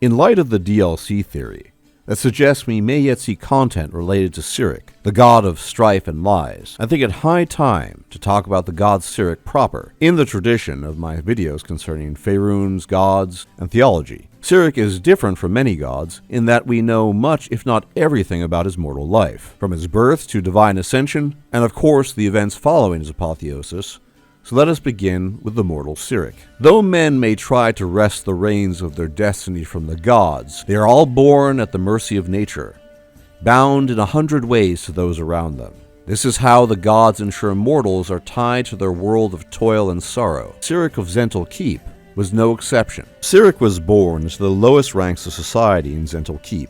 In light of the DLC theory that suggests we may yet see content related to Cyric, the god of strife and lies, I think it high time to talk about the god Cyric proper, in the tradition of my videos concerning Faerûn's gods and theology. Cyric is different from many gods in that we know much, if not everything, about his mortal life, from his birth to divine ascension, and of course the events following his apotheosis. So let us begin with the mortal Cyric. Though men may try to wrest the reins of their destiny from the gods, they are all born at the mercy of nature, bound in 100 ways to those around them. This is how the gods ensure mortals are tied to their world of toil and sorrow. Cyric of Zhentil Keep was no exception. Cyric was born into the lowest ranks of society in Zhentil Keep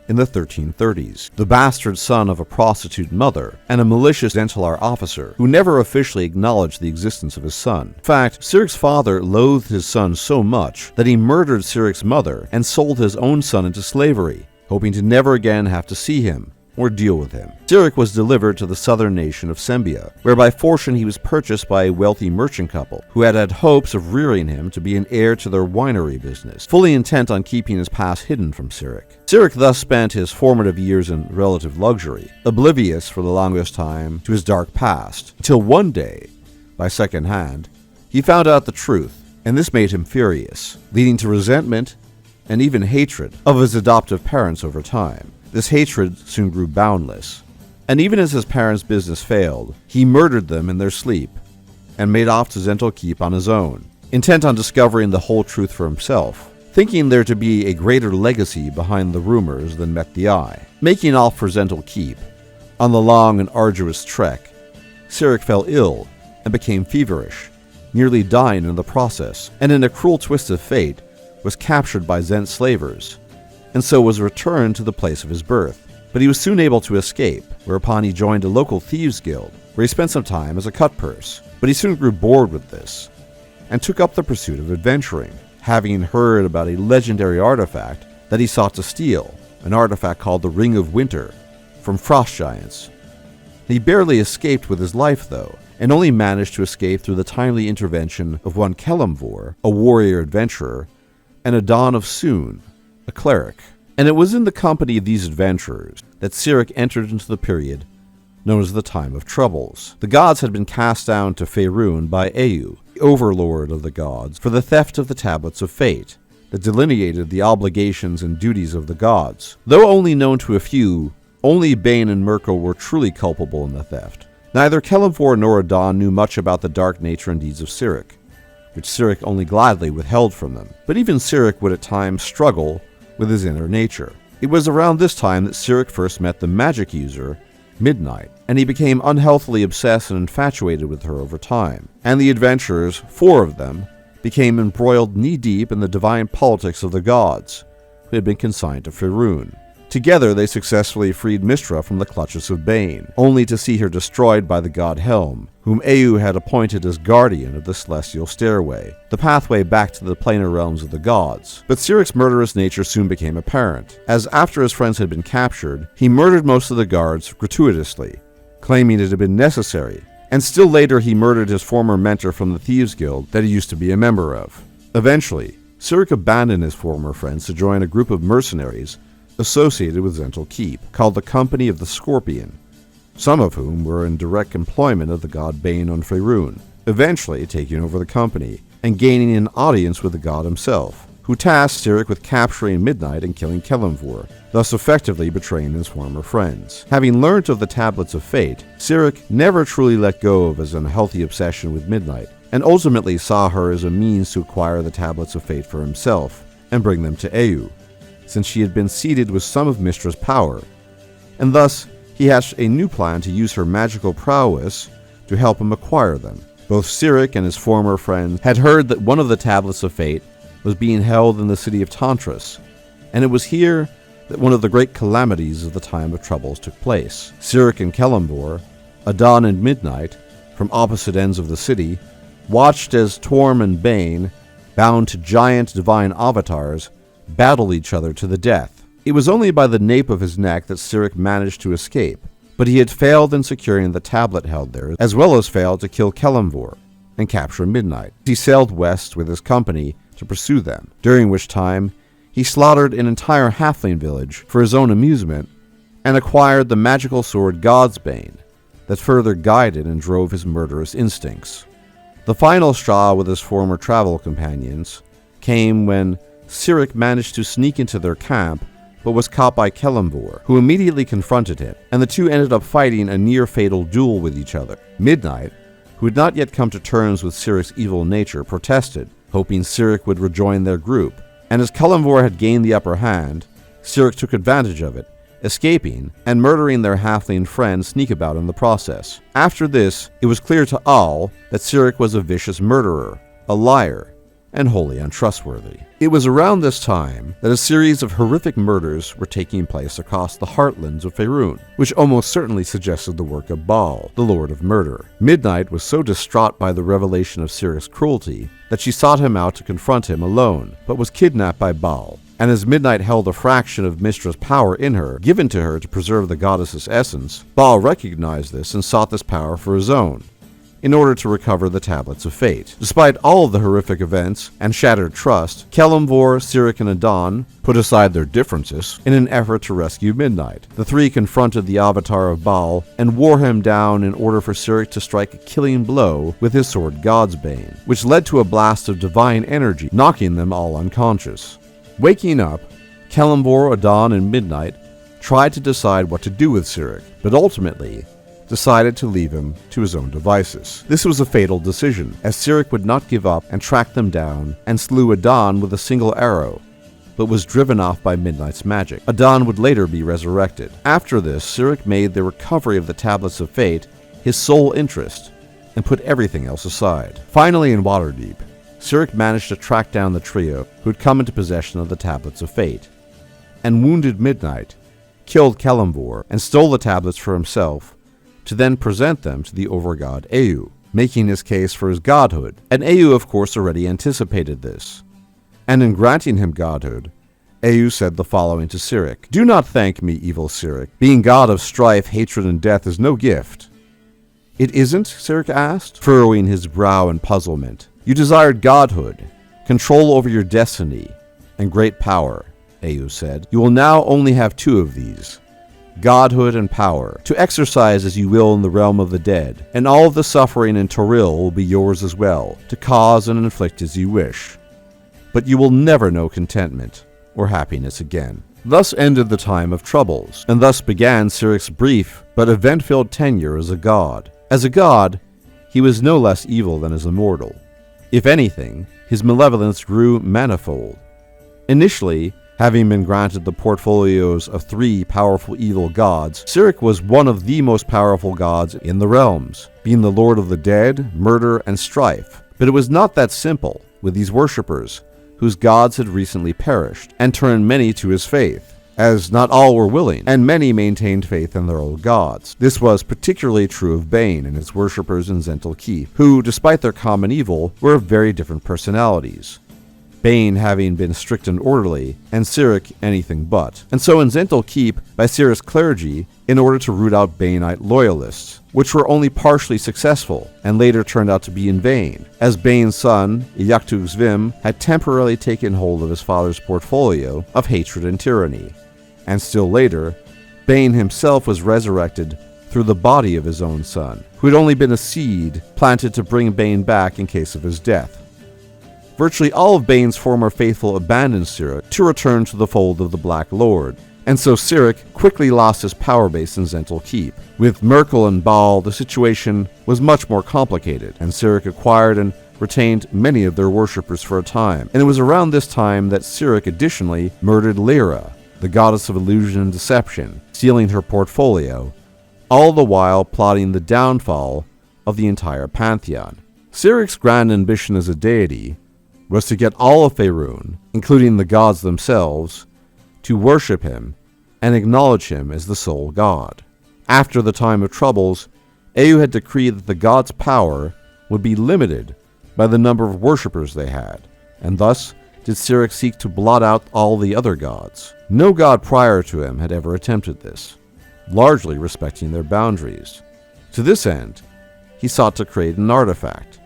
in the 1330s, the bastard son of a prostitute mother and a malicious Zhentilar officer who never officially acknowledged the existence of his son. In fact, Cyric's father loathed his son so much that he murdered Cyric's mother and sold his own son into slavery, hoping to never again have to see him or deal with him. Cyric was delivered to the southern nation of Sembia, where by fortune he was purchased by a wealthy merchant couple who had hopes of rearing him to be an heir to their winery business, fully intent on keeping his past hidden from Cyric. Cyric thus spent his formative years in relative luxury, oblivious for the longest time to his dark past, until one day, by second hand, he found out the truth, and this made him furious, leading to resentment and even hatred of his adoptive parents over time. This hatred soon grew boundless, and even as his parents' business failed, he murdered them in their sleep and made off to Zhentil Keep on his own, intent on discovering the whole truth for himself, thinking there to be a greater legacy behind the rumors than met the eye. Making off for Zhentil Keep, on the long and arduous trek, Cyric fell ill and became feverish, nearly dying in the process, and in a cruel twist of fate, was captured by Zhent slavers, and so was returned to the place of his birth. But he was soon able to escape, whereupon he joined a local thieves' guild, where he spent some time as a cutpurse. But he soon grew bored with this, and took up the pursuit of adventuring, having heard about a legendary artifact that he sought to steal, an artifact called the Ring of Winter, from frost giants. He barely escaped with his life, though, and only managed to escape through the timely intervention of one Kelemvor, a warrior adventurer, and Adon of Soon, a cleric. And it was in the company of these adventurers that Cyric entered into the period known as the Time of Troubles. The gods had been cast down to Faerûn by Eu, the overlord of the gods, for the theft of the Tablets of Fate that delineated the obligations and duties of the gods. Though only known to a few, only Bane and Mirko were truly culpable in the theft. Neither Kelemvor nor Adon knew much about the dark nature and deeds of Cyric, which Cyric only gladly withheld from them. But even Cyric would at times struggle with his inner nature. It was around this time that Cyric first met the magic user, Midnight, and he became unhealthily obsessed and infatuated with her over time. And the adventurers, 4 of them, became embroiled knee-deep in the divine politics of the gods, who had been consigned to Faerûn. Together they successfully freed Mystra from the clutches of Bane, only to see her destroyed by the god Helm, whom Eu had appointed as guardian of the celestial stairway, the pathway back to the planar realms of the gods. But Cyric's murderous nature soon became apparent, as after his friends had been captured, he murdered most of the guards gratuitously, claiming it had been necessary, and still later he murdered his former mentor from the Thieves Guild that he used to be a member of. Eventually, Cyric abandoned his former friends to join a group of mercenaries associated with Zhentil Keep, called the Company of the Scorpion, some of whom were in direct employment of the god Bane on Faerûn, eventually taking over the company and gaining an audience with the god himself, who tasked Cyric with capturing Midnight and killing Kelemvor, thus effectively betraying his former friends. Having learnt of the Tablets of Fate, Cyric never truly let go of his unhealthy obsession with Midnight, and ultimately saw her as a means to acquire the Tablets of Fate for himself and bring them to Eu, since she had been seeded with some of Mystra's power, and thus he hatched a new plan to use her magical prowess to help him acquire them. Both Cyric and his former friend had heard that one of the Tablets of Fate was being held in the city of Tantras, and it was here that one of the great calamities of the Time of Troubles took place. Cyric and Kelemvor, Adon and Midnight, from opposite ends of the city, watched as Torm and Bane, bound to giant divine avatars, battled each other to the death. It was only by the nape of his neck that Cyric managed to escape, but he had failed in securing the tablet held there, as well as failed to kill Kelemvor and capture Midnight. He sailed west with his company to pursue them, during which time He slaughtered an entire halfling village for his own amusement and acquired the magical sword Godsbane that further guided and drove his murderous instincts. The final straw with his former travel companions came when Cyric managed to sneak into their camp but was caught by Kelemvor, who immediately confronted him, and the two ended up fighting a near-fatal duel with each other. Midnight, who had not yet come to terms with Cyric's evil nature, protested, hoping Cyric would rejoin their group, and as Kelemvor had gained the upper hand, Cyric took advantage of it, escaping and murdering their halfling friend Sneakabout in the process. After this, it was clear to all that Cyric was a vicious murderer, a liar, and wholly untrustworthy. It was around this time that a series of horrific murders were taking place across the heartlands of Faerun, which almost certainly suggested the work of Baal, the Lord of Murder. Midnight was so distraught by the revelation of Cyric's cruelty that she sought him out to confront him alone, but was kidnapped by Baal. And as Midnight held a fraction of Mystra's power in her, given to her to preserve the goddess's essence, Baal recognized this and sought this power for his own, in order to recover the Tablets of Fate. Despite all of the horrific events and shattered trust, Kelemvor, Cyric, and Adon put aside their differences in an effort to rescue Midnight. The three confronted the avatar of Baal and wore him down in order for Cyric to strike a killing blow with his sword Godsbane, which led to a blast of divine energy, knocking them all unconscious. Waking up, Kelemvor, Adon, and Midnight tried to decide what to do with Cyric, but ultimately decided to leave him to his own devices. This was a fatal decision, as Cyric would not give up and tracked them down and slew Adon with a single arrow, but was driven off by Midnight's magic. Adon would later be resurrected. After this, Cyric made the recovery of the Tablets of Fate his sole interest and put everything else aside. Finally, in Waterdeep, Cyric managed to track down the trio who had come into possession of the Tablets of Fate, and wounded Midnight, killed Kelemvor, and stole the tablets for himself, to then present them to the overgod Eu, making his case for his godhood. And Eu, of course, already anticipated this. And in granting him godhood, Eu said the following to Cyric: "Do not thank me, evil Cyric. Being god of strife, hatred, and death is no gift." "It isn't?" Cyric asked, furrowing his brow in puzzlement. "You desired godhood, control over your destiny, and great power," Eu said. "You will now only have two of these: godhood and power, to exercise as you will in the realm of the dead, and all of the suffering in Toril will be yours as well, to cause and inflict as you wish. But you will never know contentment or happiness again." Thus ended the time of troubles, and thus began Cyric's brief but event-filled tenure as a god. As a god, he was no less evil than as a mortal. If anything, his malevolence grew manifold. Initially, having been granted the portfolios of three powerful evil gods, Cyric was one of the most powerful gods in the realms, being the lord of the dead, murder, and strife. But it was not that simple with these worshippers, whose gods had recently perished, and turned many to his faith, as not all were willing, and many maintained faith in their old gods. This was particularly true of Bane and his worshippers in Zhentil Keep, who, despite their common evil, were of very different personalities. Bane having been strict and orderly, and Cyric anything but. And so in Zhentil Keep, by Cyric's clergy, in order to root out Baneite loyalists, which were only partially successful, and later turned out to be in vain, as Bane's son, Iyaktug Zvim, had temporarily taken hold of his father's portfolio of hatred and tyranny. And still later, Bane himself was resurrected through the body of his own son, who had only been a seed planted to bring Bane back in case of his death. Virtually all of Bane's former faithful abandoned Cyric to return to the fold of the Black Lord, and so Cyric quickly lost his power base in Zhentil Keep. With Merkel and Baal, the situation was much more complicated, and Cyric acquired and retained many of their worshippers for a time. And it was around this time that Cyric additionally murdered Lyra, the goddess of illusion and deception, stealing her portfolio, all the while plotting the downfall of the entire pantheon. Cyric's grand ambition as a deity was to get all of Faerun, including the gods themselves, to worship him and acknowledge him as the sole god. After the time of troubles, Eu had decreed that the gods' power would be limited by the number of worshippers they had, and thus did Cyric seek to blot out all the other gods. No god prior to him had ever attempted this, largely respecting their boundaries. To this end, he sought to create an artifact,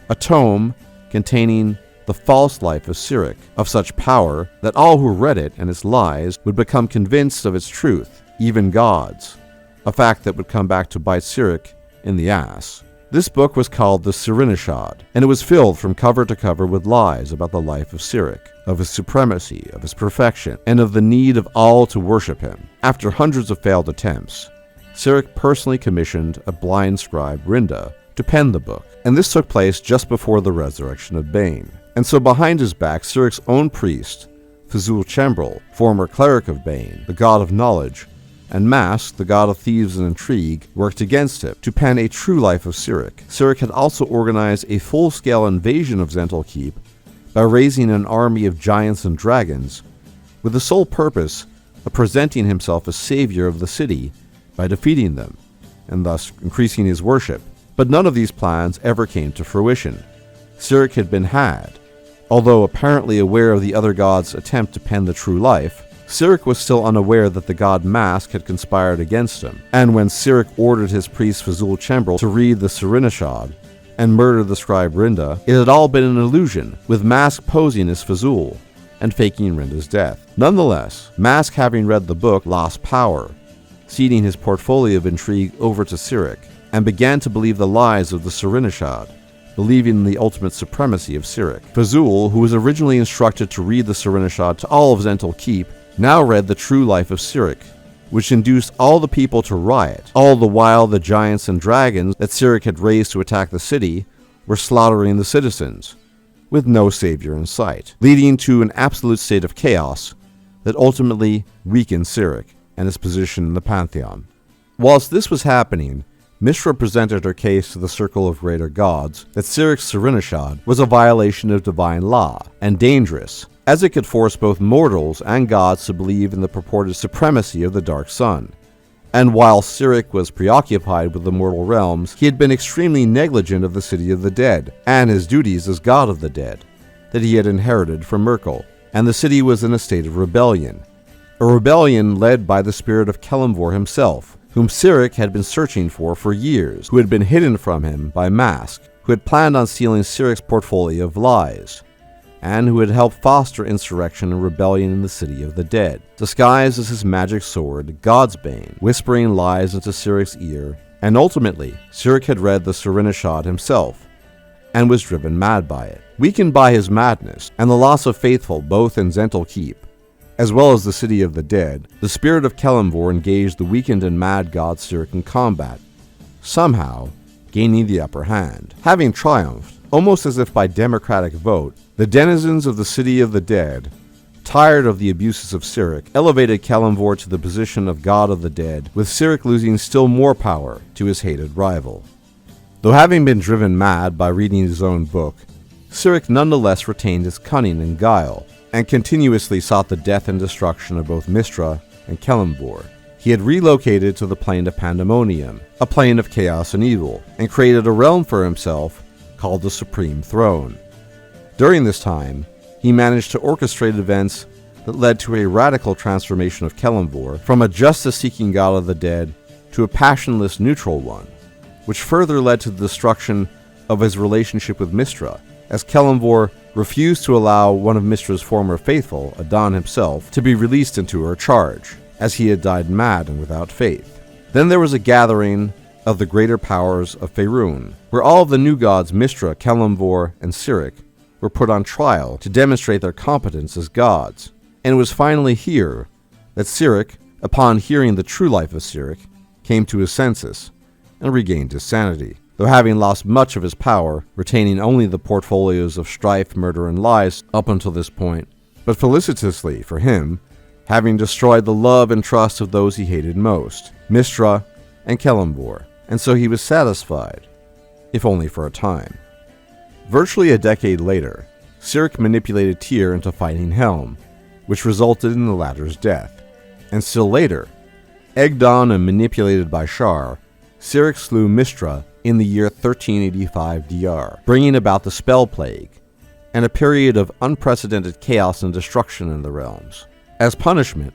a tome containing the false life of Cyric, of such power that all who read it and its lies would become convinced of its truth, even gods, a fact that would come back to bite Cyric in the ass. This book was called the Cyric, and it was filled from cover to cover with lies about the life of Cyric, of his supremacy, of his perfection, and of the need of all to worship him. After hundreds of failed attempts, Cyric personally commissioned a blind scribe, Rinda, to pen the book, and this took place just before the resurrection of Bane. And so behind his back, Cyric's own priest, Fuzul-Chembrel, former cleric of Bane, the god of knowledge, and Mask, the god of thieves and intrigue, worked against him to pen a true life of Cyric. Cyric had also organized a full-scale invasion of Zhentil Keep by raising an army of giants and dragons, with the sole purpose of presenting himself as savior of the city by defeating them, and thus increasing his worship. But none of these plans ever came to fruition. Cyric had been had. Although apparently aware of the other gods' attempt to pen the true life, Cyric was still unaware that the god Mask had conspired against him, and when Cyric ordered his priest Fuzul-Chembrel to read the Cyric and murder the scribe Rinda, it had all been an illusion, with Mask posing as Fuzul and faking Rinda's death. Nonetheless, Mask, having read the book, lost power, ceding his portfolio of intrigue over to Cyric, and began to believe the lies of the Cyric, believing in the ultimate supremacy of Cyric. Fuzul, who was originally instructed to read the Cyric to all of Zhentil Keep, now read the true life of Cyric, which induced all the people to riot. All the while the giants and dragons that Cyric had raised to attack the city were slaughtering the citizens, with no savior in sight, leading to an absolute state of chaos that ultimately weakened Cyric and his position in the pantheon. Whilst this was happening, Mishra presented her case to the Circle of Greater Gods that Cyric's Cyric was a violation of divine law and dangerous, as it could force both mortals and gods to believe in the purported supremacy of the Dark Sun. And while Cyric was preoccupied with the mortal realms, he had been extremely negligent of the city of the dead and his duties as god of the dead that he had inherited from Merkel, and the city was in a state of rebellion. A rebellion led by the spirit of Kelemvor himself, whom Cyric had been searching for years, who had been hidden from him by Mask, who had planned on stealing Cyric's portfolio of lies, and who had helped foster insurrection and rebellion in the city of the dead, disguised as his magic sword, God's Bane, whispering lies into Cyric's ear, and ultimately, Cyric had read the Cyric himself, and was driven mad by it. Weakened by his madness, and the loss of faithful both in Zhentil Keep, as well as the city of the dead, the spirit of Kelemvor engaged the weakened and mad god Cyric in combat, somehow gaining the upper hand. Having triumphed, almost as if by democratic vote, the denizens of the city of the dead, tired of the abuses of Cyric, elevated Kelemvor to the position of god of the dead, with Cyric losing still more power to his hated rival. Though having been driven mad by reading his own book, Cyric nonetheless retained his cunning and guile, and continuously sought the death and destruction of both Mystra and Kelemvor. He had relocated to the plane of Pandemonium, a plane of chaos and evil, and created a realm for himself called the Supreme Throne. During this time, he managed to orchestrate events that led to a radical transformation of Kelemvor from a justice-seeking god of the dead to a passionless neutral one, which further led to the destruction of his relationship with Mystra, as Kelemvor refused to allow one of Mystra's former faithful, Adon himself, to be released into her charge, as he had died mad and without faith. Then there was a gathering of the greater powers of Faerun, where all of the new gods Mystra, Kelemvor, and Cyric were put on trial to demonstrate their competence as gods. And it was finally here that Cyric, upon hearing the true life of Cyric, came to his senses and regained his sanity, though having lost much of his power, retaining only the portfolios of strife, murder, and lies up until this point, but felicitously for him, having destroyed the love and trust of those he hated most, Mystra and Kelemvor, and so he was satisfied, if only for a time. Virtually a decade later, Cyric manipulated Tyr into fighting Helm, which resulted in the latter's death, and still later, egged on and manipulated by Shar, Cyric slew Mystra in the year 1385 DR, bringing about the Spell Plague, and a period of unprecedented chaos and destruction in the realms. As punishment,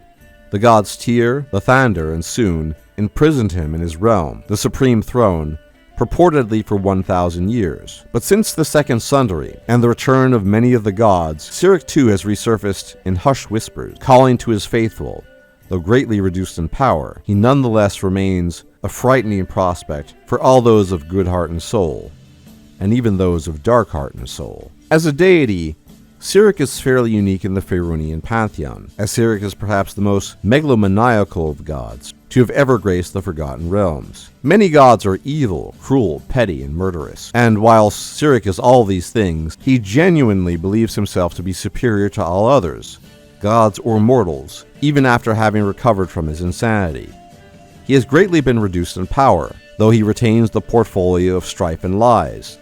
the gods Tyr, Lathander, and Sun imprisoned him in his realm, the Supreme Throne, purportedly for 1,000 years. But since the Second Sundari and the return of many of the gods, Cyric II has resurfaced in hushed whispers, calling to his faithful. Though greatly reduced in power, he nonetheless remains a frightening prospect for all those of good heart and soul, and even those of dark heart and soul. As a deity, Cyric is fairly unique in the Faerunian pantheon, as Cyric is perhaps the most megalomaniacal of gods to have ever graced the Forgotten Realms. Many gods are evil, cruel, petty, and murderous, and while Cyric is all these things, he genuinely believes himself to be superior to all others, gods or mortals, even after having recovered from his insanity. He has greatly been reduced in power, though he retains the portfolio of strife and lies,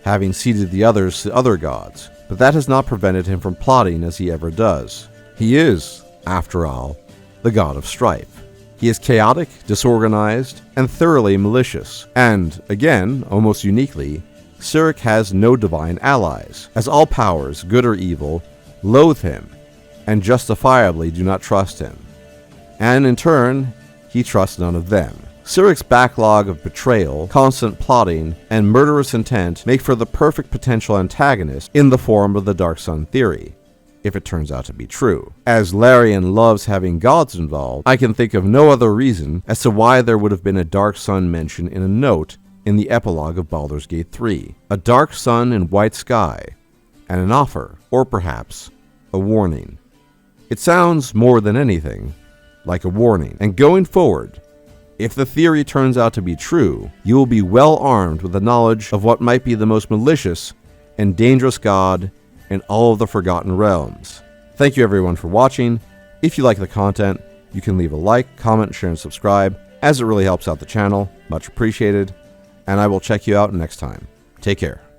having ceded the others to other gods, but that has not prevented him from plotting as he ever does. He is, after all, the god of strife. He is chaotic, disorganized, and thoroughly malicious, and, again, almost uniquely, Cyric has no divine allies, as all powers, good or evil, loathe him, and justifiably do not trust him. And in turn, he trusts none of them. Cyric's backlog of betrayal, constant plotting, and murderous intent make for the perfect potential antagonist in the form of the Dark Sun theory, if it turns out to be true. As Larian loves having gods involved, I can think of no other reason as to why there would have been a Dark Sun mention in a note in the epilogue of Baldur's Gate 3. A dark sun in white sky, and an offer, or perhaps a warning. It sounds, more than anything, like a warning. And going forward, if the theory turns out to be true, you will be well armed with the knowledge of what might be the most malicious and dangerous god in all of the Forgotten Realms. Thank you everyone for watching. If you like the content, you can leave a like, comment, share, and subscribe, as it really helps out the channel. Much appreciated. And I will check you out next time. Take care.